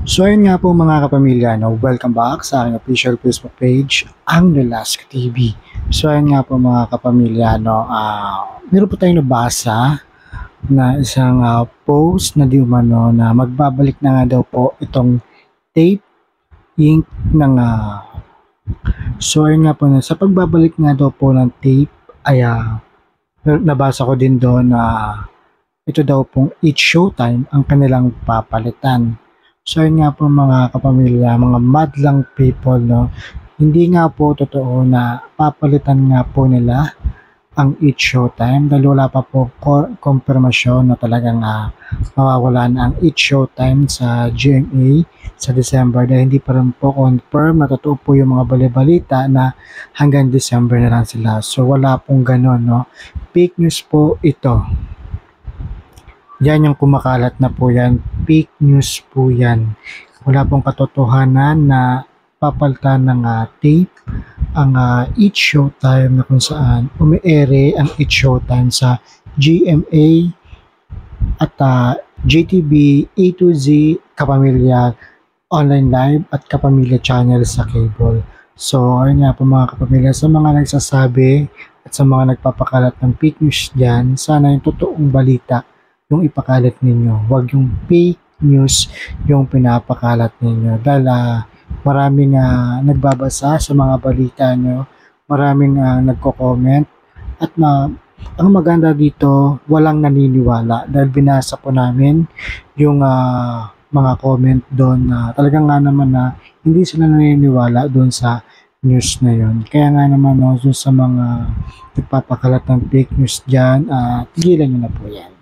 So ayun nga po mga kapamilya, no, welcome back sa aking official Facebook page, ang Nolasco TV. So ayun nga po mga kapamilya, no, meron po tayong nabasa na isang post na di umano na magbabalik na nga daw po itong tape ink ng so ayun nga po na sa pagbabalik nga daw po ng tape ay nabasa ko din doon na ito daw pong It's Showtime ang kanilang papalitan. So yun nga po mga kapamilya, mga madlang people, no, hindi nga po totoo na papalitan nga po nila ang It's Showtime dahil wala pa po konfirmasyon na talagang mawawala na ang It's Showtime sa GMA sa December dahil hindi pa rin po confirm na totoo po yung mga balibalita na hanggang December na lang sila. So wala pong ganon, no. Fake news po ito. Yan yung kumakalat na po yan. Fake news po yan. Wala pong katotohanan na papalitan ng tape ang It's Showtime na kung saan umiere ang It's Showtime sa GMA at JTV, A to Z, Kapamilya Online Live at Kapamilya Channel sa cable. So, ayun nga po mga kapamilya, sa mga nagsasabi at sa mga nagpapakalat ng fake news dyan, sana yung totoong balita yung ipakalat ninyo. Huwag yung fake news yung pinapakalat ninyo. Dahil maraming nagbabasa sa mga balita nyo, maraming nagko-comment, at ang maganda dito, walang naniniwala. Dahil binasa po namin yung mga comment doon na talagang nga naman na hindi sila naniniwala doon sa news na yon. Kaya nga naman no, sa mga nagpapakalat ng fake news dyan, tigilan nyo na po yan.